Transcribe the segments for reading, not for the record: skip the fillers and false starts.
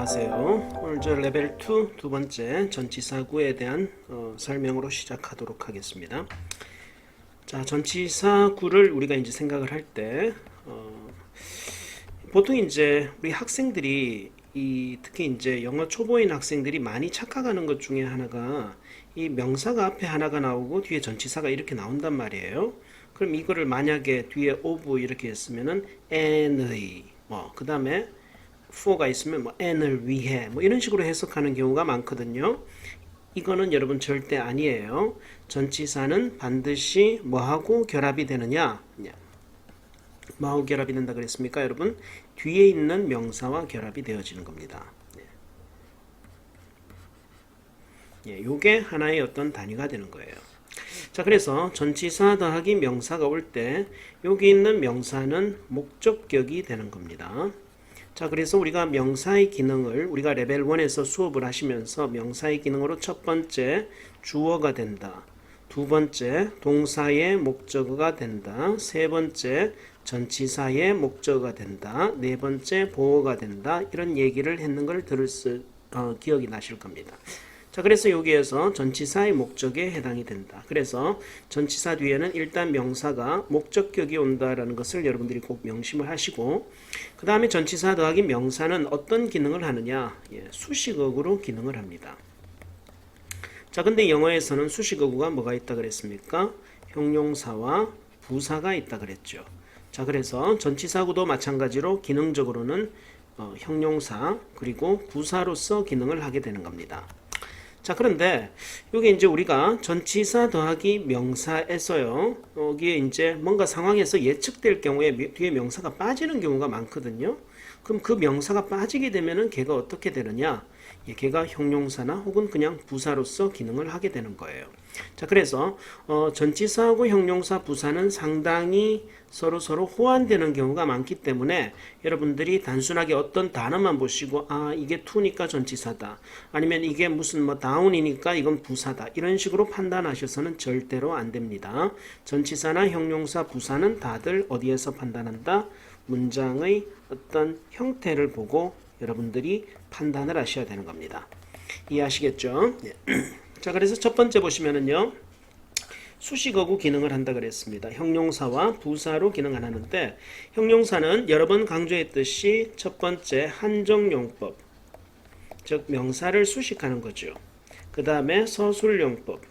안녕하세요. 오늘 저 레벨 2 두 번째 전치사구에 대한 설명으로 시작하도록 하겠습니다. 자, 전치사구를 우리가 이제 생각을 할 때 보통 이제 우리 학생들이 특히 이제 영어 초보인 학생들이 많이 착각하는 것 중에 하나가 이 명사가 앞에 하나가 나오고 뒤에 전치사가 이렇게 나온단 말이에요. 그럼 이거를 만약에 뒤에 of 이렇게 했으면은 and의 그 다음에 for가 있으면 뭐 and을 위해 뭐 이런 식으로 해석하는 경우가 많거든요. 이거는 여러분 절대 아니에요. 전치사는 반드시 뭐하고 결합이 되느냐? 뭐하고 결합이 된다 그랬습니까, 여러분? 뒤에 있는 명사와 결합이 되어지는 겁니다. 요게 하나의 어떤 단위가 되는 거예요. 자, 그래서 전치사 더하기 명사가 올 때 여기 있는 명사는 목적격이 되는 겁니다. 자, 그래서 우리가 명사의 기능을 우리가 레벨 1에서 수업을 하시면서 명사의 기능으로 첫 번째 주어가 된다, 두 번째 동사의 목적어가 된다, 세 번째 전치사의 목적어가 된다, 네 번째 보어가 된다, 이런 얘기를 했는 걸 기억이 나실 겁니다. 자, 그래서 여기에서 전치사의 목적에 해당이 된다. 그래서 전치사 뒤에는 일단 명사가 목적격이 온다라는 것을 여러분들이 꼭 명심을 하시고, 그 다음에 전치사 더하기 명사는 어떤 기능을 하느냐? 수식어구로 기능을 합니다. 자, 근데 영어에서는 수식어구가 뭐가 있다 그랬습니까? 형용사와 부사가 있다 그랬죠. 자, 그래서 전치사구도 마찬가지로 기능적으로는 형용사 그리고 부사로서 기능을 하게 되는 겁니다. 자, 그런데 여기 이제 우리가 전치사 더하기 명사에서요, 여기에 이제 뭔가 상황에서 예측될 경우에 뒤에 명사가 빠지는 경우가 많거든요. 그럼 그 명사가 빠지게 되면은 걔가 어떻게 되느냐? 걔가 형용사나 혹은 그냥 부사로서 기능을 하게 되는 거예요. 자, 그래서 전치사하고 형용사, 부사는 상당히 서로 호환되는 경우가 많기 때문에 여러분들이 단순하게 어떤 단어만 보시고 이게 to니까 전치사다, 아니면 이게 무슨 뭐 down이니까 이건 부사다, 이런 식으로 판단하셔서는 절대로 안 됩니다. 전치사나 형용사, 부사는 다들 어디에서 판단한다? 문장의 어떤 형태를 보고 여러분들이 판단을 하셔야 되는 겁니다. 이해하시겠죠? 네. 자, 그래서 첫 번째 보시면은요, 수식어구 기능을 한다 그랬습니다. 형용사와 부사로 기능을 하는데, 형용사는 여러 번 강조했듯이 첫 번째 한정용법, 즉 명사를 수식하는 거죠. 그 다음에 서술용법,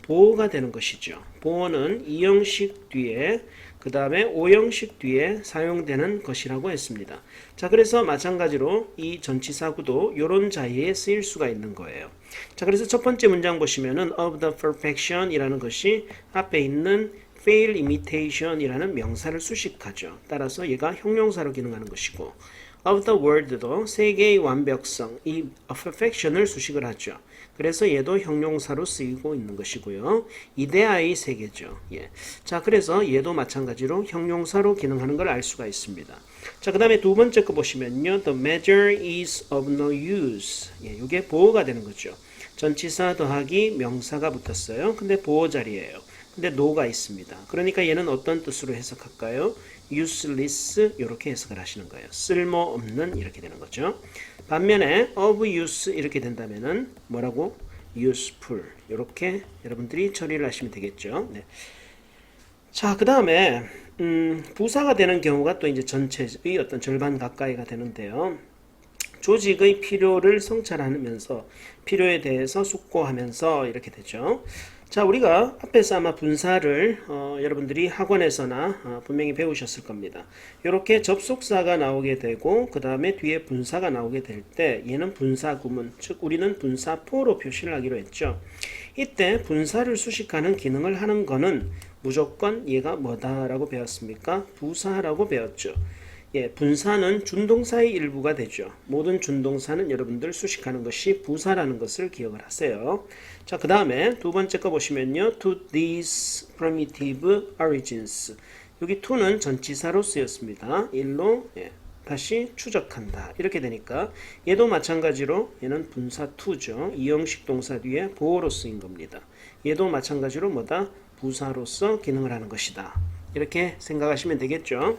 보어가 되는 것이죠. 보어는 이형식 뒤에, 그 다음에 오형식 뒤에 사용되는 것이라고 했습니다. 자, 그래서 마찬가지로 이 전치사구도 이런 자리에 쓰일 수가 있는 거예요. 자, 그래서 첫 번째 문장 보시면은 of the perfection 이라는 것이 앞에 있는 fail imitation 이라는 명사를 수식하죠. 따라서 얘가 형용사로 기능하는 것이고, of the world도 세계의 완벽성, 이 perfection을 수식을 하죠. 그래서 얘도 형용사로 쓰이고 있는 것이고요. 이데아의 세계죠. 자, 그래서 얘도 마찬가지로 형용사로 기능하는 걸 알 수가 있습니다. 자, 그 다음에 두 번째 거 보시면요, the measure is of no use. 이게 보어가 되는 거죠. 전치사 더하기 명사가 붙었어요. 근데 보어 자리예요. 근데 no가 있습니다. 그러니까 얘는 어떤 뜻으로 해석할까요? useless 이렇게 해석을 하시는 거예요. 쓸모없는 이렇게 되는 거죠. 반면에 of use 이렇게 된다면은 뭐라고? useful 이렇게 여러분들이 처리를 하시면 되겠죠. 네. 자, 그 다음에 부사가 되는 경우가 또 이제 전체의 어떤 절반 가까이가 되는데요. 조직의 필요를 성찰하면서 필요에 대해서 숙고하면서 이렇게 되죠. 자, 우리가 앞에서 아마 분사를 여러분들이 학원에서나 분명히 배우셨을 겁니다. 이렇게 접속사가 나오게 되고 그 다음에 뒤에 분사가 나오게 될 때 얘는 분사 구문, 즉 우리는 분사포로 표시를 하기로 했죠. 이때 분사를 수식하는 기능을 하는 거는 무조건 얘가 뭐다라고 배웠습니까? 부사라고 배웠죠. 분사는 준동사의 일부가 되죠. 모든 준동사는 여러분들 수식하는 것이 부사라는 것을 기억을 하세요. 자, 그 다음에 두 번째 거 보시면요, to these primitive origins. 여기 to는 전치사로 쓰였습니다. 일로 다시 추적한다 이렇게 되니까 얘도 마찬가지로 얘는 분사 to죠. 이형식 동사 뒤에 보어로 쓰인 겁니다. 얘도 마찬가지로 뭐다? 부사로서 기능을 하는 것이다. 이렇게 생각하시면 되겠죠.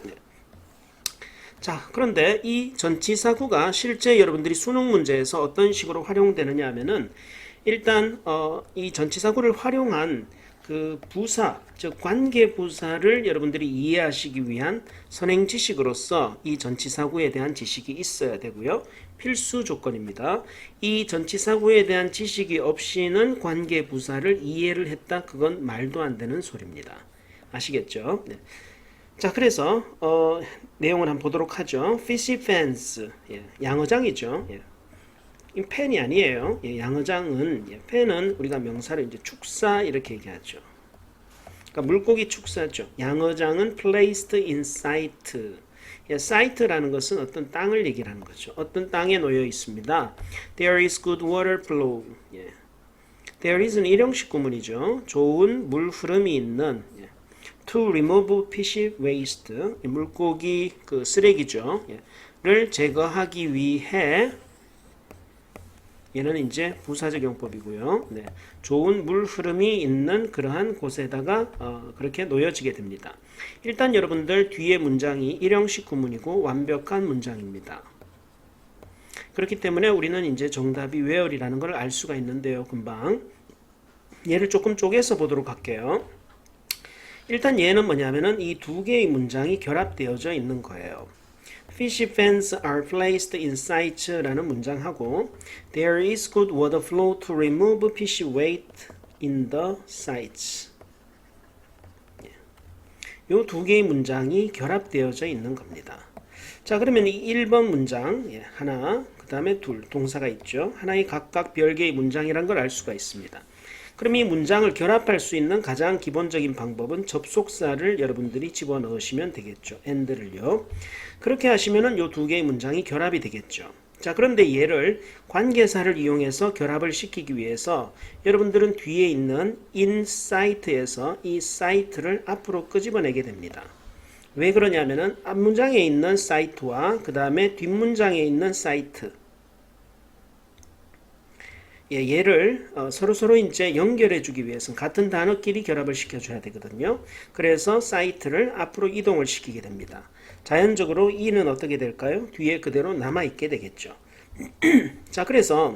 자, 그런데 이 전치사구가 실제 여러분들이 수능 문제에서 어떤 식으로 활용되느냐 하면은 일단 이 전치사구를 활용한 그 부사, 즉 관계 부사를 여러분들이 이해하시기 위한 선행 지식으로서 이 전치사구에 대한 지식이 있어야 되고요. 필수 조건입니다. 이 전치사구에 대한 지식이 없이는 관계 부사를 이해를 했다. 그건 말도 안 되는 소리입니다. 아시겠죠? 네. 자, 그래서 내용을 한번 보도록 하죠. Fishy fence, 예, 양어장이죠. 예. 이 펜이 아니에요. 예, 양어장은 펜은 우리가 명사를 이제 축사 이렇게 얘기하죠. 그러니까 물고기 축사죠. 양어장은 placed in sight. 예, sight라는 것은 어떤 땅을 얘기하는 거죠. 어떤 땅에 놓여 있습니다. There is good water flow. 예. There is는 일형식 구문이죠. 좋은 물 흐름이 있는. 예. To remove fishy waste, 물고기 그 쓰레기죠. 를 제거하기 위해 얘는 이제 부사적 용법이고요. 네, 좋은 물 흐름이 있는 그러한 곳에다가 그렇게 놓여지게 됩니다. 일단 여러분들 뒤에 문장이 일형식 구문이고 완벽한 문장입니다. 그렇기 때문에 우리는 이제 정답이 where이라는 걸 알 수가 있는데요. 금방 얘를 조금 쪼개서 보도록 할게요. 일단 얘는 뭐냐면은 이 두 개의 문장이 결합되어져 있는 거예요. Fishy fence are placed in sight라는 문장하고 There is good water flow to remove fishy waste in the sights. 이 두 개의 문장이 결합되어져 있는 겁니다. 자, 그러면 이 1번 문장 하나, 그 다음에 둘 동사가 있죠. 하나의 각각 별개의 문장이란 걸 알 수가 있습니다. 그럼 이 문장을 결합할 수 있는 가장 기본적인 방법은 접속사를 여러분들이 집어넣으시면 되겠죠. and를요. 그렇게 하시면은 이 두 개의 문장이 결합이 되겠죠. 자, 그런데 얘를 관계사를 이용해서 결합을 시키기 위해서 여러분들은 뒤에 있는 in sight에서 이 sight를 앞으로 끄집어내게 됩니다. 왜 그러냐면은 앞문장에 있는 sight와 그 다음에 뒷문장에 있는 sight 얘를 서로 이제 연결해 주기 위해서는 같은 단어끼리 결합을 시켜줘야 되거든요. 그래서 사이트를 앞으로 이동을 시키게 됩니다. 자연적으로 이는 어떻게 될까요? 뒤에 그대로 남아있게 되겠죠. 자, 그래서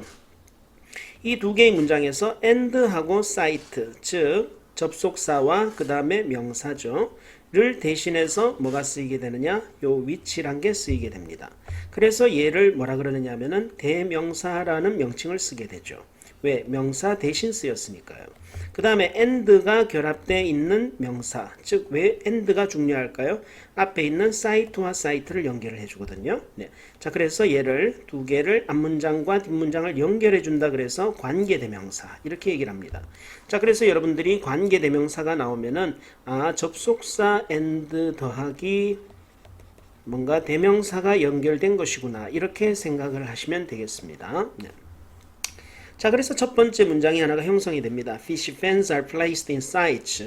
이 두 개의 문장에서 and하고 site, 즉 접속사와 그 다음에 명사죠. 를 대신해서 뭐가 쓰이게 되느냐? 요 which란 게 쓰이게 됩니다. 그래서 얘를 뭐라 그러느냐 하면은 대명사라는 명칭을 쓰게 되죠. 왜? 명사 대신 쓰였으니까요. 그 다음에 and가 결합되어 있는 명사, 즉 왜 and가 중요할까요? 앞에 있는 site와 site를 연결을 해주거든요. 네. 자, 그래서 얘를 두 개를 앞문장과 뒷문장을 연결해 준다 그래서 관계대명사 이렇게 얘기를 합니다. 자, 그래서 여러분들이 관계대명사가 나오면은 접속사 and 더하기 뭔가 대명사가 연결된 것이구나 이렇게 생각을 하시면 되겠습니다. 네. 자, 그래서 첫 번째 문장이 하나가 형성이 됩니다. Fish fans are placed in sites.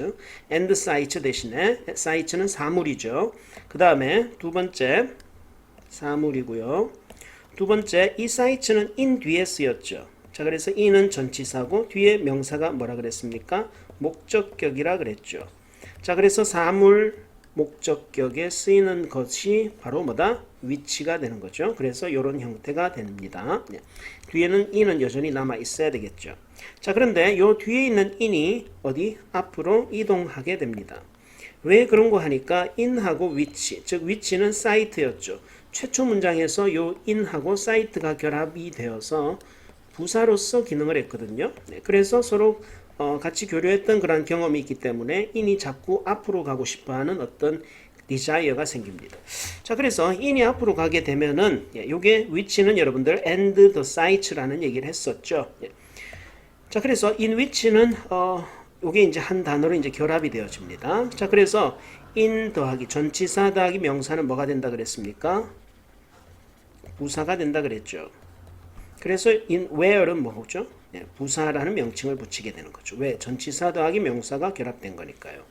and sites 대신에 sights는 사물이죠. 그 다음에 두 번째 사물이고요. 두 번째 이 sights는 in 뒤에 쓰였죠. 자, 그래서 in은 전치사고 뒤에 명사가 뭐라 그랬습니까? 목적격이라 그랬죠. 자, 그래서 사물 목적격에 쓰이는 것이 바로 뭐다? 위치가 되는 거죠. 그래서 이런 형태가 됩니다. 네. 뒤에는 in은 여전히 남아 있어야 되겠죠. 자, 그런데 요 뒤에 있는 in이 어디? 앞으로 이동하게 됩니다. 왜 그런 거 하니까 in하고 which, 즉 which는 site였죠. 최초 문장에서 요 in하고 site가 결합이 되어서 부사로서 기능을 했거든요. 네. 그래서 서로 같이 교류했던 그런 경험이 있기 때문에 in이 자꾸 앞으로 가고 싶어하는 어떤 desire가 생깁니다. 자, 그래서 in이 앞으로 가게 되면은 요게 which는 여러분들 and the sights라는 얘기를 했었죠. 자, 그래서 in which는 요게 이제 한 단어로 이제 결합이 되어집니다. 자, 그래서 in 더하기 전치사 더하기 명사는 뭐가 된다 그랬습니까? 부사가 된다 그랬죠. 그래서 in where는 뭐죠? 부사라는 명칭을 붙이게 되는 거죠. 왜? 전치사 더하기 명사가 결합된 거니까요.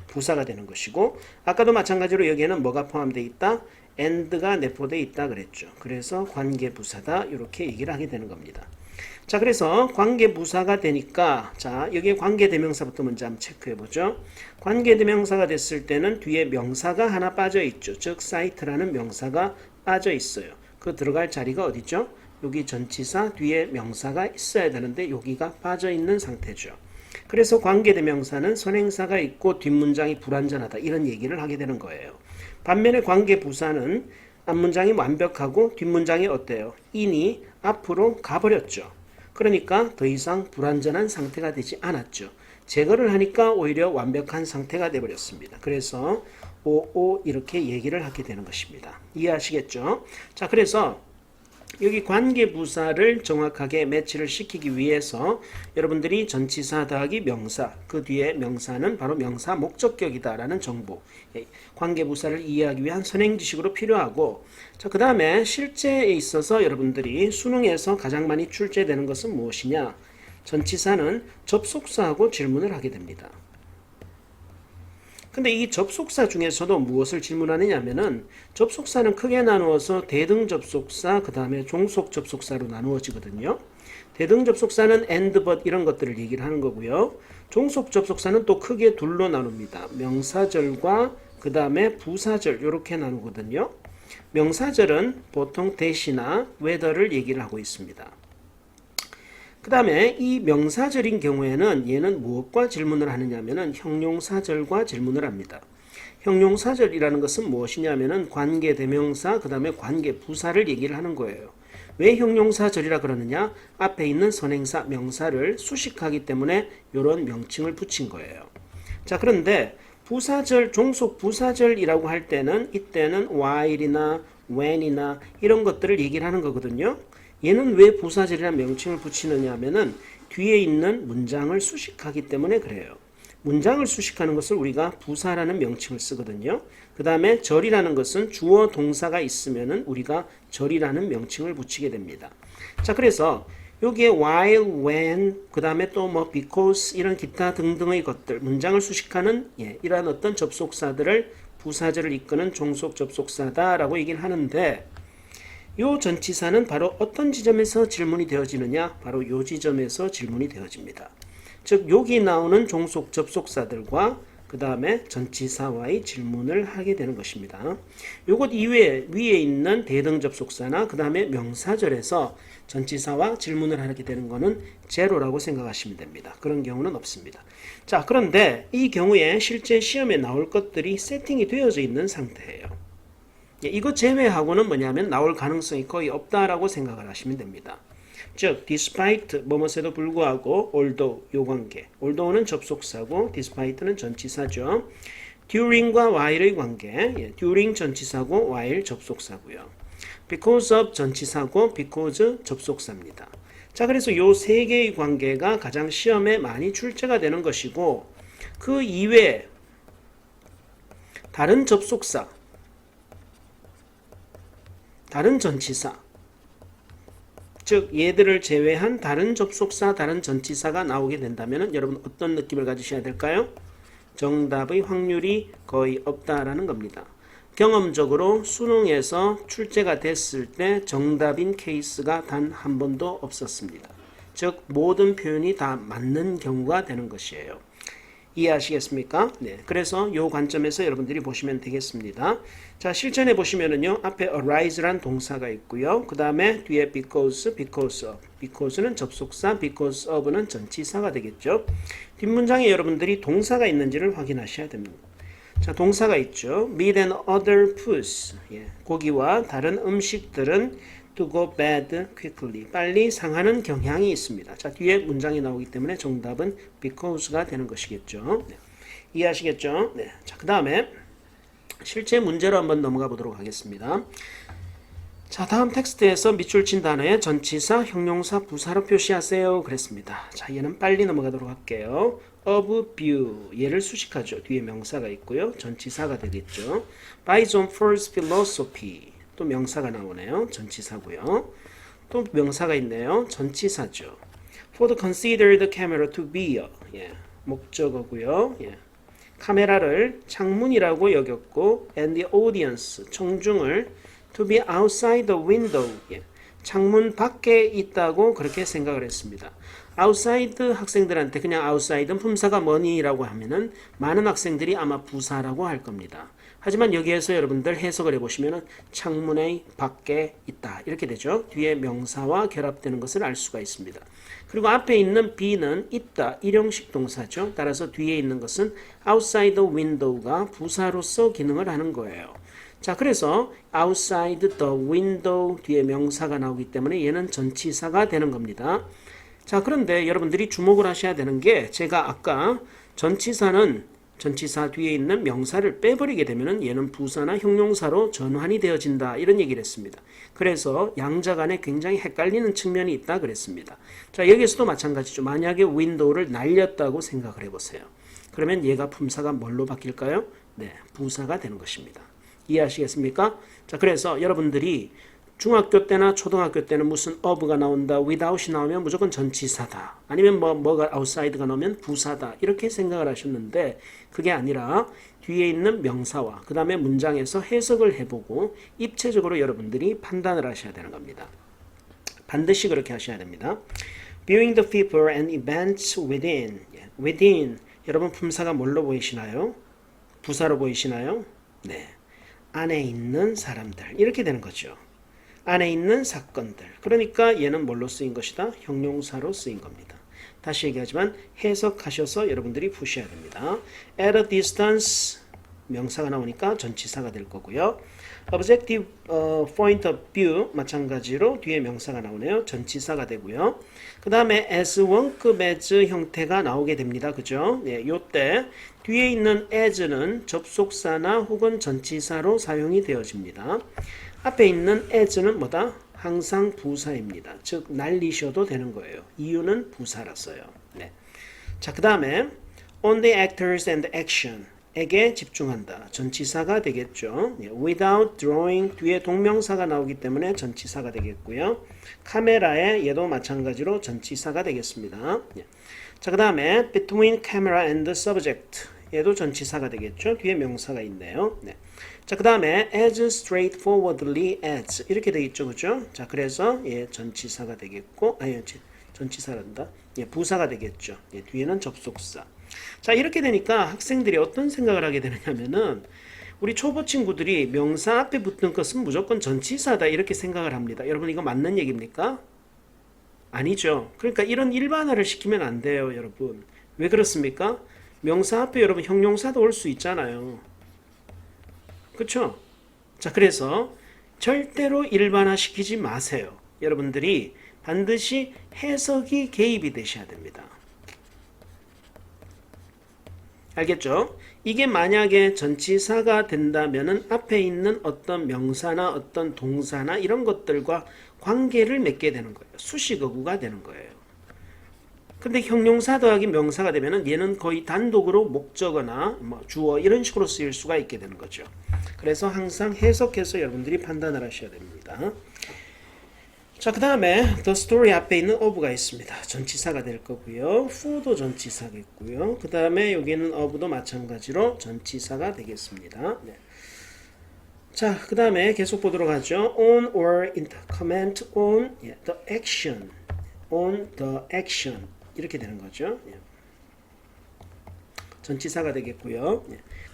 부사가 되는 것이고 아까도 마찬가지로 여기에는 뭐가 포함되어 있다? and가 내포되어 있다 그랬죠. 그래서 관계부사다 이렇게 얘기를 하게 되는 겁니다. 자, 그래서 관계부사가 되니까 자, 여기에 관계대명사부터 먼저 한번 체크해 보죠. 관계대명사가 됐을 때는 뒤에 명사가 하나 빠져 있죠. 즉 사이트라는 명사가 빠져 있어요. 그 들어갈 자리가 어디죠? 여기 전치사 뒤에 명사가 있어야 되는데 여기가 빠져 있는 상태죠. 그래서 관계대명사는 선행사가 있고 뒷문장이 불완전하다 이런 얘기를 하게 되는 거예요. 반면에 관계부사는 앞문장이 완벽하고 뒷문장이 어때요? 인이 앞으로 가버렸죠. 그러니까 더 이상 불완전한 상태가 되지 않았죠. 제거를 하니까 오히려 완벽한 상태가 되어버렸습니다. 그래서 OO 이렇게 얘기를 하게 되는 것입니다. 이해하시겠죠? 자, 그래서 여기 관계부사를 정확하게 매치를 시키기 위해서 여러분들이 전치사 더하기 명사, 그 뒤에 명사는 바로 명사 목적격이다라는 정보, 관계부사를 이해하기 위한 선행지식으로 필요하고, 자, 그 다음에 실제에 있어서 여러분들이 수능에서 가장 많이 출제되는 것은 무엇이냐? 전치사는 접속사하고 질문을 하게 됩니다. 근데 이 접속사 중에서도 무엇을 질문하느냐 하면은 접속사는 크게 나누어서 대등 접속사, 그 다음에 종속 접속사로 나누어지거든요. 대등 접속사는 and, but 이런 것들을 얘기를 하는 거고요. 종속 접속사는 또 크게 둘로 나눕니다. 명사절과 그 다음에 부사절 이렇게 나누거든요. 명사절은 보통 대시나 whether를 얘기를 하고 있습니다. 그 다음에 이 명사절인 경우에는 얘는 무엇과 질문을 하느냐 하면은 형용사절과 질문을 합니다. 형용사절이라는 것은 무엇이냐면은 관계대명사 그 다음에 관계부사를 얘기를 하는 거예요. 왜 형용사절이라 그러느냐? 앞에 있는 선행사 명사를 수식하기 때문에 이런 명칭을 붙인 거예요. 자, 그런데 부사절, 종속 부사절이라고 할 때는 이때는 while이나 when이나 이런 것들을 얘기를 하는 거거든요. 얘는 왜 부사절이라는 명칭을 붙이느냐 하면은 뒤에 있는 문장을 수식하기 때문에 그래요. 문장을 수식하는 것을 우리가 부사라는 명칭을 쓰거든요. 그 다음에 절이라는 것은 주어 동사가 있으면은 우리가 절이라는 명칭을 붙이게 됩니다. 자, 그래서 여기에 while, when, 그 다음에 또 뭐 because 이런 기타 등등의 것들, 문장을 수식하는 이러한 어떤 접속사들을 부사절을 이끄는 종속 접속사다라고 얘기를 하는데, 요 전치사는 바로 어떤 지점에서 질문이 되어지느냐? 바로 요 지점에서 질문이 되어집니다. 즉 여기 나오는 종속 접속사들과 그 다음에 전치사와의 질문을 하게 되는 것입니다. 요것 이외에 위에 있는 대등 접속사나 그 다음에 명사절에서 전치사와 질문을 하게 되는 것은 제로라고 생각하시면 됩니다. 그런 경우는 없습니다. 자, 그런데 이 경우에 실제 시험에 나올 것들이 세팅이 되어져 있는 상태예요. 이거 제외하고는 뭐냐면 나올 가능성이 거의 없다라고 생각을 하시면 됩니다. 즉, despite 뭐뭐에도 불구하고 although 요 관계, although는 접속사고 despite는 전치사죠. during과 while의 관계, during 전치사고 while 접속사고요. because of 전치사고 because 접속사입니다. 자, 그래서 요 세 개의 관계가 가장 시험에 많이 출제가 되는 것이고, 그 이외에 다른 접속사, 다른 전치사, 즉 얘들을 제외한 다른 접속사, 다른 전치사가 나오게 된다면 여러분 어떤 느낌을 가지셔야 될까요? 정답의 확률이 거의 없다라는 겁니다. 경험적으로 수능에서 출제가 됐을 때 정답인 케이스가 단 한 번도 없었습니다. 즉 모든 표현이 다 맞는 경우가 되는 것이에요. 이해하시겠습니까? 네. 그래서 이 관점에서 여러분들이 보시면 되겠습니다. 자, 실전에 보시면은요, 앞에 arise란 동사가 있고요. 그 다음에 뒤에 because, because of. because는 접속사, because of는 전치사가 되겠죠. 뒷문장에 여러분들이 동사가 있는지를 확인하셔야 됩니다. 자, 동사가 있죠. meat and other foods. 고기와 다른 음식들은 to go bad quickly. 빨리 상하는 경향이 있습니다. 자, 뒤에 문장이 나오기 때문에 정답은 because가 되는 것이겠죠. 네. 이해하시겠죠? 네. 자, 그 다음에 실제 문제로 한번 넘어가 보도록 하겠습니다. 자, 다음 텍스트에서 밑줄 친 단어의 전치사, 형용사, 부사로 표시하세요. 그랬습니다. 자, 얘는 빨리 넘어가도록 할게요. of view. 얘를 수식하죠. 뒤에 명사가 있고요. 전치사가 되겠죠. by John Ford's philosophy. 또 명사가 나오네요. 전치사고요. 또 명사가 있네요. 전치사죠. Ford considered the camera to be a. 목적어고요. 카메라를 창문이라고 여겼고 and the audience, 청중을 to be outside the window. 창문 밖에 있다고 그렇게 생각을 했습니다. 아웃사이드 학생들한테 그냥 아웃사이드는 품사가 뭐니라고 하면은 많은 학생들이 아마 부사라고 할 겁니다. 하지만 여기에서 여러분들 해석을 해보시면은 창문의 밖에 있다 이렇게 되죠. 뒤에 명사와 결합되는 것을 알 수가 있습니다. 그리고 앞에 있는 be는 있다 일용식 동사죠. 따라서 뒤에 있는 것은 outside the window가 부사로서 기능을 하는 거예요. 자, 그래서 outside the window 뒤에 명사가 나오기 때문에 얘는 전치사가 되는 겁니다. 자, 그런데 여러분들이 주목을 하셔야 되는 게 제가 아까 전치사는 전치사 뒤에 있는 명사를 빼버리게 되면 얘는 부사나 형용사로 전환이 되어진다 이런 얘기를 했습니다. 그래서 양자 간에 굉장히 헷갈리는 측면이 있다 그랬습니다. 자, 여기서도 마찬가지죠. 만약에 window를 날렸다고 생각을 해보세요. 그러면 얘가 품사가 뭘로 바뀔까요? 네, 부사가 되는 것입니다. 이해하시겠습니까? 자, 그래서 여러분들이 중학교 때나 초등학교 때는 무슨 of가 나온다, without이 나오면 무조건 전치사다. 아니면 뭐가 outside가 나오면 부사다. 이렇게 생각을 하셨는데 그게 아니라 뒤에 있는 명사와 그 다음에 문장에서 해석을 해보고 입체적으로 여러분들이 판단을 하셔야 되는 겁니다. 반드시 그렇게 하셔야 됩니다. Viewing the people and events within. within. 여러분 품사가 뭘로 보이시나요? 부사로 보이시나요? 네. 안에 있는 사람들. 이렇게 되는 거죠. 안에 있는 사건들. 그러니까 얘는 뭘로 쓰인 것이다? 형용사로 쓰인 겁니다. 다시 얘기하지만 해석하셔서 여러분들이 푸셔야 됩니다. At a distance 명사가 나오니까 전치사가 될 거고요. Objective point of view 마찬가지로 뒤에 명사가 나오네요. 전치사가 되고요. 그 다음에 as 원급 as 형태가 나오게 됩니다. 그죠? 네, 요때 뒤에 있는 as는 접속사나 혹은 전치사로 사용이 되어집니다. 앞에 있는 as는 뭐다? 항상 부사입니다. 즉 날리셔도 되는 거예요. 이유는 부사라서요. 네. 자, 그 다음에 on the actors and action 에게 집중한다. 전치사가 되겠죠. without drawing 뒤에 동명사가 나오기 때문에 전치사가 되겠고요. 카메라에 얘도 마찬가지로 전치사가 되겠습니다. 자, 그 다음에 between camera and subject 얘도 전치사가 되겠죠. 뒤에 명사가 있네요. 네. 자, 그 다음에 as straightforwardly as 이렇게 되겠죠. 그죠? 자, 그래서 예, 전치사가 되겠고 전치사란다. 예, 부사가 되겠죠. 예, 뒤에는 접속사. 자, 이렇게 되니까 학생들이 어떤 생각을 하게 되느냐면은 우리 초보 친구들이 명사 앞에 붙는 것은 무조건 전치사다 이렇게 생각을 합니다. 여러분 이거 맞는 얘기입니까? 아니죠. 그러니까 이런 일반화를 시키면 안 돼요, 여러분. 왜 그렇습니까? 명사 앞에 여러분 형용사도 올 수 있잖아요. 그렇죠? 자, 그래서 절대로 일반화 시키지 마세요. 여러분들이 반드시 해석이 개입이 되셔야 됩니다. 알겠죠? 이게 만약에 전치사가 된다면은 앞에 있는 어떤 명사나 어떤 동사나 이런 것들과 관계를 맺게 되는 거예요. 수식어구가 되는 거예요. 근데 형용사 더하기 명사가 되면은 얘는 거의 단독으로 목적어나 주어 이런 식으로 쓰일 수가 있게 되는 거죠. 그래서 항상 해석해서 여러분들이 판단을 하셔야 됩니다. 자, 그 다음에 the story 앞에 있는 of가 있습니다. 전치사가 될 거고요. who도 전치사겠고요. 그 다음에 여기는 of도 마찬가지로 전치사가 되겠습니다. 네. 자, 그 다음에 계속 보도록 하죠. on or comment on the action. on the action. 이렇게 되는 거죠. 전치사가 되겠고요.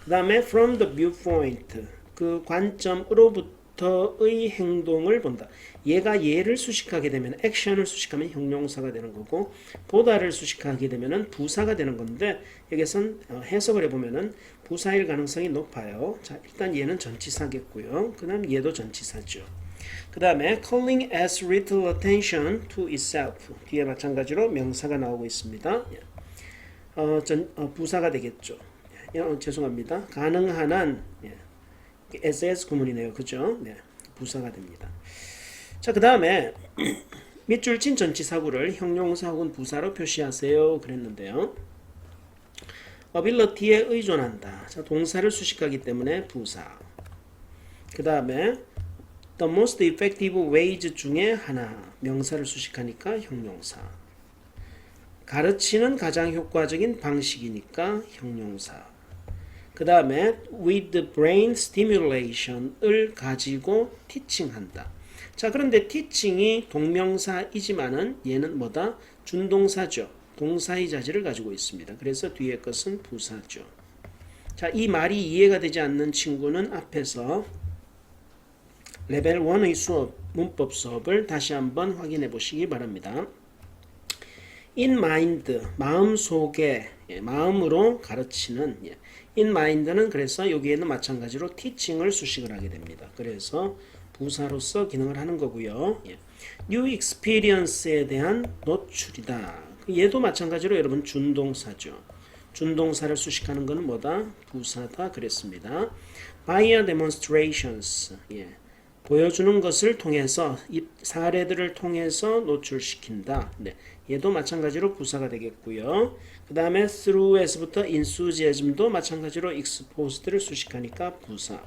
그 다음에 from the viewpoint. 그 관점으로부터의 행동을 본다. 얘가 얘를 수식하게 되면 액션을 수식하면 형용사가 되는 거고 보다를 수식하게 되면 부사가 되는 건데 여기선 해석을 해보면 부사일 가능성이 높아요. 자, 일단 얘는 전치사겠고요. 그 다음 얘도 전치사죠. 그 다음에 calling as little attention to itself 뒤에 마찬가지로 명사가 나오고 있습니다. 부사가 되겠죠. 죄송합니다. 가능한 한 SS 구문이네요. 그죠? 네, 부사가 됩니다. 자, 그 다음에 밑줄 친 전치사구를 형용사 혹은 부사로 표시하세요 그랬는데요. ability에 의존한다. 자, 동사를 수식하기 때문에 부사. 그 다음에 the most effective ways 중에 하나 명사를 수식하니까 형용사. 가르치는 가장 효과적인 방식이니까 형용사. 그 다음에 with brain stimulation을 가지고 teaching한다. 자, 그런데 teaching이 동명사이지만은 얘는 뭐다? 준동사죠. 동사의 자질을 가지고 있습니다. 그래서 뒤에 것은 부사죠. 자, 이 말이 이해가 되지 않는 친구는 앞에서 레벨 1의 수업, 문법 수업을 다시 한번 확인해 보시기 바랍니다. in mind, 마음속에, 마음으로 가르치는, in mind는 그래서 여기에는 마찬가지로 teaching을 수식을 하게 됩니다. 그래서 부사로서 기능을 하는 거고요. new experience에 대한 노출이다. 얘도 마찬가지로 여러분 준동사죠. 준동사를 수식하는 것은 뭐다? 부사다 그랬습니다. by demonstrations, 보여주는 것을 통해서, 사례들을 통해서 노출시킨다. 네, 얘도 마찬가지로 부사가 되겠고요. 그 다음에 through에서부터 enthusiasm도 마찬가지로 exposed를 수식하니까 부사.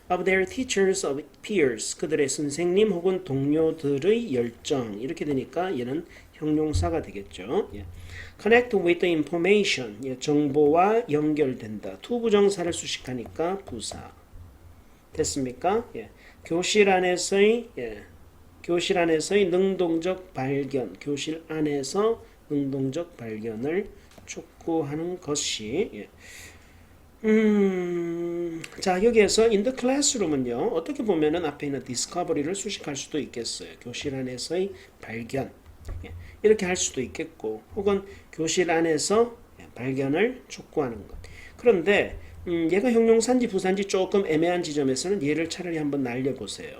of their teachers of peers, 그들의 선생님 혹은 동료들의 열정, 이렇게 되니까 얘는 형용사가 되겠죠. connect with the information, 정보와 연결된다. 투부정사를 수식하니까 부사. 됐습니까? 교실 안에서의 능동적 발견, 교실 안에서 능동적 발견을 촉구하는 것이. 자, 여기에서 in the classroom은요, 어떻게 보면은 앞에 있는 discovery를 수식할 수도 있겠어요. 교실 안에서의 발견, 이렇게 할 수도 있겠고, 혹은 교실 안에서 발견을 촉구하는 것. 그런데 얘가 형용사인지 부사인지 조금 애매한 지점에서는 얘를 차라리 한번 날려보세요.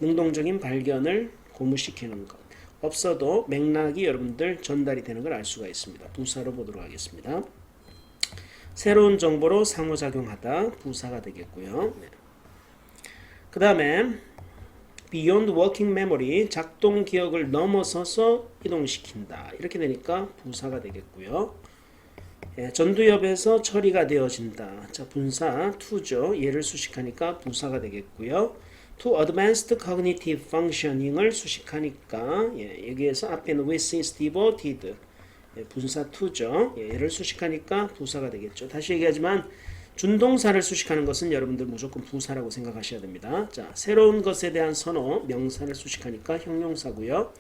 능동적인 발견을 고무시키는 것. 없어도 맥락이 여러분들 전달이 되는 걸 알 수가 있습니다. 부사로 보도록 하겠습니다. 새로운 정보로 상호작용하다, 부사가 되겠고요. 그 다음에 beyond working memory, 작동 기억을 넘어서서 이동시킨다. 이렇게 되니까 부사가 되겠고요. 전두엽에서 처리가 되어진다. 자, 분사 to죠. 얘를 수식하니까 부사가 되겠고요. to advanced cognitive functioning을 수식하니까 여기에서 앞에는 with is devoted, 분사 to죠. 얘를 수식하니까 부사가 되겠죠. 다시 얘기하지만 준동사를 수식하는 것은 여러분들 무조건 부사라고 생각하셔야 됩니다. 자, 새로운 것에 대한 선호, 명사를 수식하니까 형용사고요.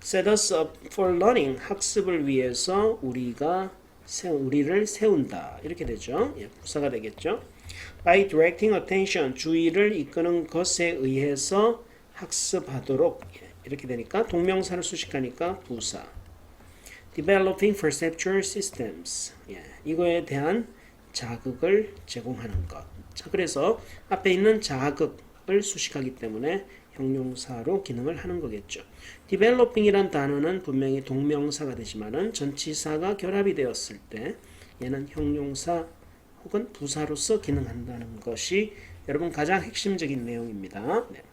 set us up for learning, 학습을 위해서 우리를 세운다. 이렇게 되죠. 부사가 되겠죠. by directing attention, 주의를 이끄는 것에 의해서 학습하도록, 이렇게 되니까 동명사를 수식하니까 부사. developing perceptual systems, 이거에 대한 자극을 제공하는 것. 자, 그래서 앞에 있는 자극을 수식하기 때문에 형용사로 기능을 하는 거겠죠. developing이란 단어는 분명히 동명사가 되지만은 전치사가 결합이 되었을 때 얘는 형용사 혹은 부사로서 기능한다는 것이 여러분 가장 핵심적인 내용입니다. 네.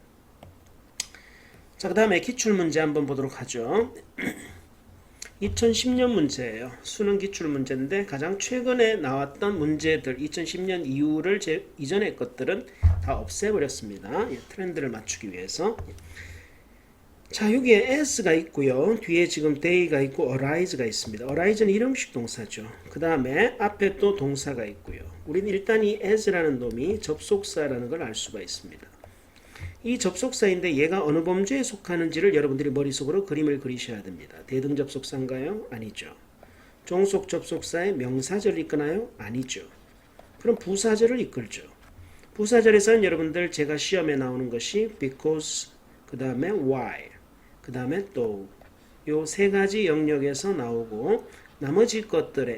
자, 그 다음에 기출문제 한번 보도록 하죠. 2010년 문제예요. 수능 기출 문제인데 가장 최근에 나왔던 문제들, 2010년 이후를 이전의 것들은 다 없애버렸습니다. 트렌드를 맞추기 위해서. 자, 여기에 as가 있고요. 뒤에 지금 they가 있고 arise가 있습니다. arise는 일형식 동사죠. 그 다음에 앞에 또 동사가 있고요. 우리는 일단 이 as라는 놈이 접속사라는 걸 알 수가 있습니다. 이 접속사인데 얘가 어느 범주에 속하는지를 여러분들이 머릿속으로 그림을 그리셔야 됩니다. 대등 접속사인가요? 아니죠. 종속 접속사의 명사절을 이끄나요? 아니죠. 그럼 부사절을 이끌죠. 부사절에서는 여러분들 제가 시험에 나오는 것이 because, 그 다음에 why, 그 다음에 though, 요 세 가지 영역에서 나오고 나머지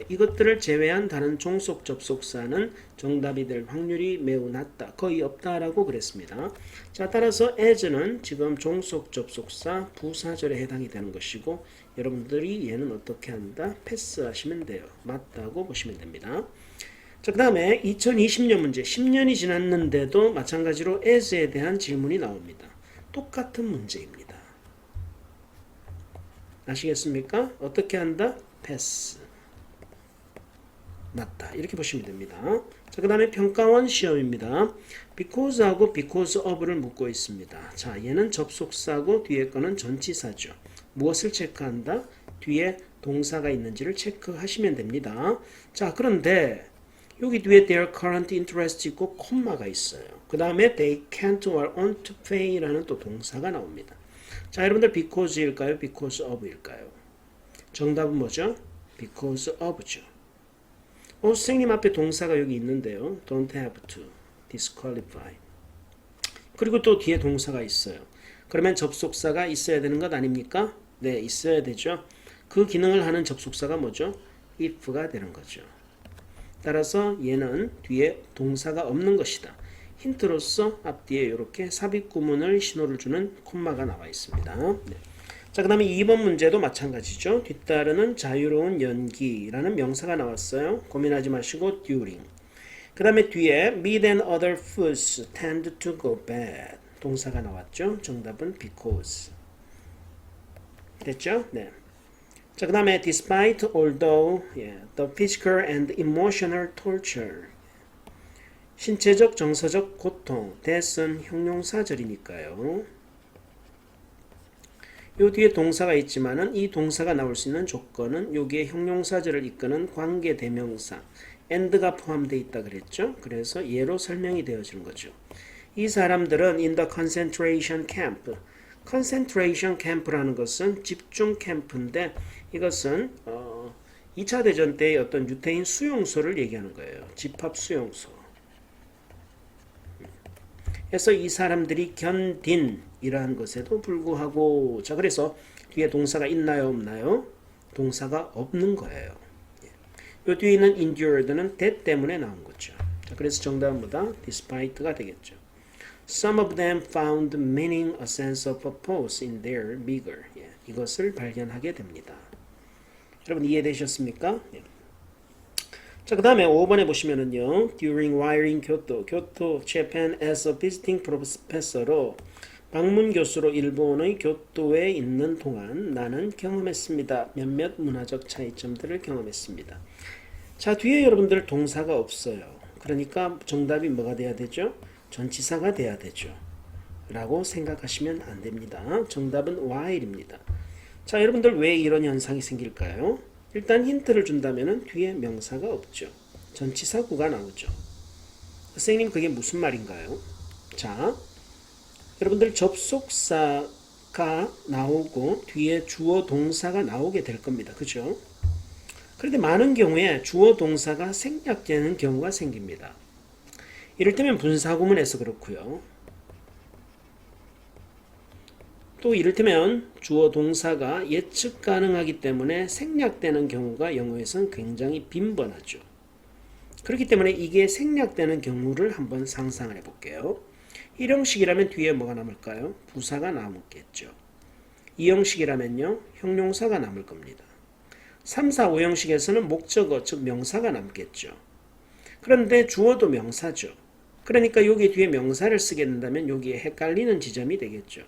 이것들을 제외한 다른 종속 접속사는 정답이 될 확률이 매우 낮다, 거의 없다라고 그랬습니다. 자, 따라서 as는 지금 종속 접속사 부사절에 해당이 되는 것이고 여러분들이 얘는 어떻게 한다? 패스하시면 돼요. 맞다고 보시면 됩니다. 자, 그 다음에 2020년 문제, 10년이 지났는데도 마찬가지로 as에 대한 질문이 나옵니다. 똑같은 문제입니다. 아시겠습니까? 어떻게 한다? 패스. 맞다. 이렇게 보시면 됩니다. 자, 그 다음에 평가원 시험입니다. because하고 because of를 묻고 있습니다. 자, 얘는 접속사고 뒤에 거는 전치사죠. 무엇을 체크한다? 뒤에 동사가 있는지를 체크하시면 됩니다. 자, 그런데 여기 뒤에 their current interest 있고 콤마가 있어요. 그 다음에 they can't or won't pay라는 또 동사가 나옵니다. 자, 여러분들 because일까요? because of일까요? 정답은 뭐죠? because of죠. 선생님 앞에 동사가 여기 있는데요. don't have to, disqualify. 그리고 또 뒤에 동사가 있어요. 그러면 접속사가 있어야 되는 것 아닙니까? 네, 있어야 되죠. 그 기능을 하는 접속사가 뭐죠? if가 되는 거죠. 따라서 얘는 뒤에 동사가 없는 것이다. 힌트로서 앞뒤에 이렇게 삽입 구문을 신호를 주는 콤마가 나와 있습니다. 네. 자, 그 다음에 2번 문제도 마찬가지죠. 뒤따르는 자유로운 연기라는 명사가 나왔어요. 고민하지 마시고 during. 그 다음에 뒤에 meat and other foods tend to go bad. 동사가 나왔죠. 정답은 because. 됐죠? 네. 자, 그 다음에 despite, although, the physical and emotional torture. 신체적, 정서적 고통, that은 형용사절이니까요. 요 뒤에 동사가 있지만은 이 동사가 나올 수 있는 조건은 여기에 형용사절을 이끄는 관계 대명사 and가 포함되어 있다 그랬죠. 그래서 얘로 설명이 되어지는 거죠. 이 사람들은 in the concentration camp. concentration camp라는 것은 집중 캠프인데 이것은 2차 대전 때의 어떤 유태인 수용소를 얘기하는 거예요. 집합 수용소. 그래서 이 사람들이 견딘 이러한 것에도 불구하고 자 그래서 뒤에 동사가 있나요 없나요? 동사가 없는 거예요. 요 뒤에 있는 endured는 that 때문에 나온 거죠. 자 그래서 정답은 뭐다? despite가 되겠죠. Some of them found meaning, a sense of purpose in their meager. 이것을 발견하게 됩니다. 여러분 이해되셨습니까? 자, 그 다음에 5번에 보시면은요. During while in Kyoto, Japan as a visiting professor로 방문 교수로 일본의 교토에 있는 동안 나는 경험했습니다. 몇몇 문화적 차이점들을 경험했습니다. 자, 뒤에 여러분들 동사가 없어요. 그러니까 정답이 뭐가 돼야 되죠? 전치사가 돼야 되죠. 라고 생각하시면 안 됩니다. 정답은 while입니다. 자, 여러분들 왜 이런 현상이 생길까요? 일단 힌트를 준다면 뒤에 명사가 없죠. 전치사구가 나오죠. 선생님 그게 무슨 말인가요? 자, 여러분들 접속사가 나오고 뒤에 주어 동사가 나오게 될 겁니다. 그죠? 그런데 많은 경우에 주어 동사가 생략되는 경우가 생깁니다. 이를테면 분사구문에서 그렇고요. 또 이를테면 주어 동사가 예측 가능하기 때문에 생략되는 경우가 영어에서는 굉장히 빈번하죠. 그렇기 때문에 이게 생략되는 경우를 한번 상상을 해볼게요. 1형식이라면 뒤에 뭐가 남을까요? 부사가 남겠죠. 2형식이라면요. 형용사가 남을 겁니다. 3, 4, 5형식에서는 목적어 즉 명사가 남겠죠. 그런데 주어도 명사죠. 그러니까 여기 뒤에 명사를 쓰게 된다면 여기에 헷갈리는 지점이 되겠죠.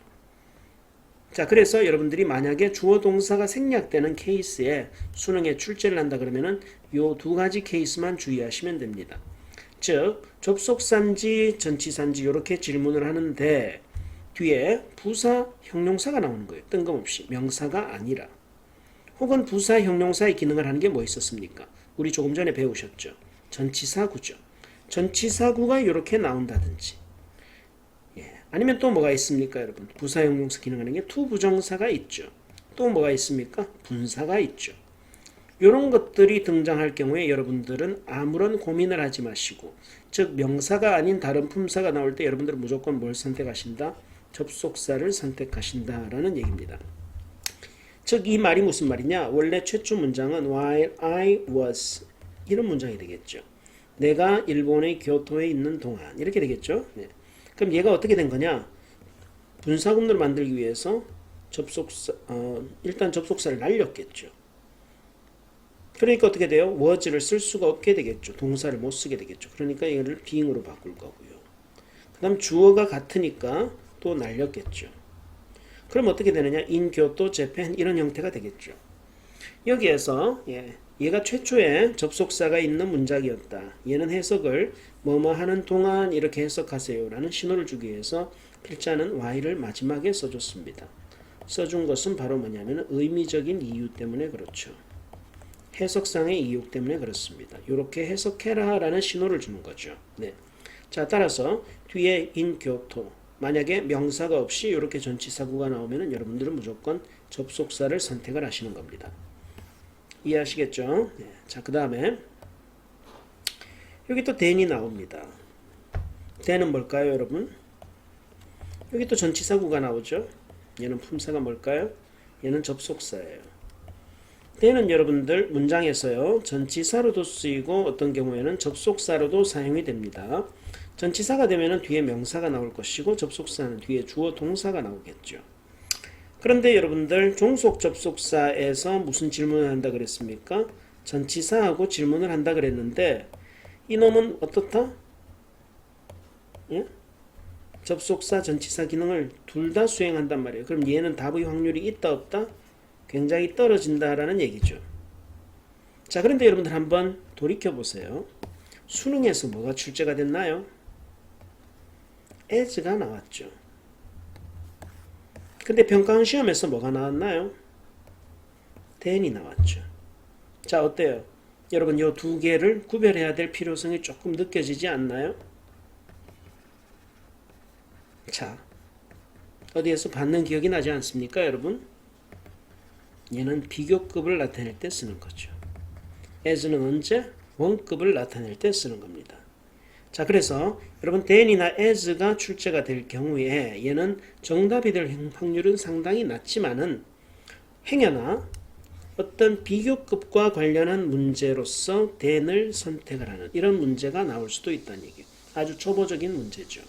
자, 그래서 여러분들이 만약에 주어 동사가 생략되는 케이스에 수능에 출제를 한다 그러면은 요 두 가지 케이스만 주의하시면 됩니다. 즉, 접속사인지 전치사인지 이렇게 질문을 하는데 뒤에 부사, 형용사가 나오는 거예요. 뜬금없이 명사가 아니라. 혹은 부사, 형용사의 기능을 하는 게 뭐 있었습니까? 우리 조금 전에 배우셨죠. 전치사구죠. 전치사구가 이렇게 나온다든지. 아니면 또 뭐가 있습니까, 여러분? 부사, 형용사 기능하는 게 투부정사가 있죠. 또 뭐가 있습니까? 분사가 있죠. 이런 것들이 등장할 경우에 여러분들은 아무런 고민을 하지 마시고, 즉 명사가 아닌 다른 품사가 나올 때 여러분들은 무조건 뭘 선택하신다? 접속사를 선택하신다라는 얘기입니다. 즉 이 말이 무슨 말이냐? 원래 최초 문장은 while I was 이런 문장이 되겠죠. 내가 일본의 교토에 있는 동안 이렇게 되겠죠. 네. 그럼 얘가 어떻게 된 거냐? 분사구문을 만들기 위해서 일단 접속사를 날렸겠죠. 그러니까 어떻게 돼요? was를 쓸 수가 없게 되겠죠. 동사를 못 쓰게 되겠죠. 그러니까 이거를 being으로 바꿀 거고요. 그 다음 주어가 같으니까 또 날렸겠죠. 그럼 어떻게 되느냐? in Kyoto, Japan 이런 형태가 되겠죠. 여기에서 얘가 최초에 접속사가 있는 문장이었다. 얘는 해석을 뭐뭐 하는 동안 이렇게 해석하세요 라는 신호를 주기 위해서 필자는 while을 마지막에 써줬습니다. 써준 것은 바로 뭐냐면 의미적인 이유 때문에 그렇죠. 해석상의 이유 때문에 그렇습니다. 이렇게 해석해라 라는 신호를 주는 거죠. 네. 자, 따라서 뒤에 in 교토 만약에 명사가 없이 이렇게 전치사구가 나오면 여러분들은 무조건 접속사를 선택을 하시는 겁니다. 이해하시겠죠? 네. 자, 그 다음에 여기 또 then이 나옵니다. then은 뭘까요, 여러분? 여기 또 전치사구가 나오죠? 얘는 품사가 뭘까요? 얘는 접속사예요. then은 여러분들 문장에서요, 전치사로도 쓰이고 어떤 경우에는 접속사로도 사용이 됩니다. 전치사가 되면은 뒤에 명사가 나올 것이고 접속사는 뒤에 주어 동사가 나오겠죠. 그런데 여러분들 종속 접속사에서 무슨 질문을 한다 그랬습니까? 전치사하고 질문을 한다 그랬는데 이놈은 어떻다? 예? 접속사, 전치사 기능을 둘 다 수행한단 말이에요. 그럼 얘는 답의 확률이 있다 없다? 굉장히 떨어진다라는 얘기죠. 자, 그런데 여러분들 한번 돌이켜보세요. 수능에서 뭐가 출제가 됐나요? as가 나왔죠. 근데 평가원 시험에서 뭐가 나왔나요? then이 나왔죠. 자, 어때요? 여러분, 이 두 개를 구별해야 될 필요성이 조금 느껴지지 않나요? 자, 어디에서 봤는 기억이 나지 않습니까, 여러분? 얘는 비교급을 나타낼 때 쓰는 거죠. as는 언제? 원급을 나타낼 때 쓰는 겁니다. 자, 그래서 여러분 then이나 as가 출제가 될 경우에 얘는 정답이 될 확률은 상당히 낮지만은 행여나 어떤 비교급과 관련한 문제로서 then을 선택을 하는 이런 문제가 나올 수도 있다는 얘기예요. 아주 초보적인 문제죠.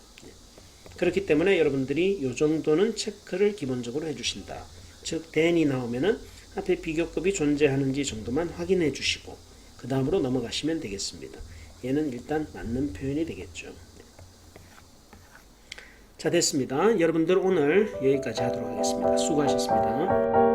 그렇기 때문에 여러분들이 이 정도는 체크를 기본적으로 해주신다. 즉 then이 나오면은 앞에 비교급이 존재하는지 정도만 확인해 주시고 그 다음으로 넘어가시면 되겠습니다. 얘는 일단 맞는 표현이 되겠죠. 자, 됐습니다. 여러분들 오늘 여기까지 하도록 하겠습니다. 수고하셨습니다.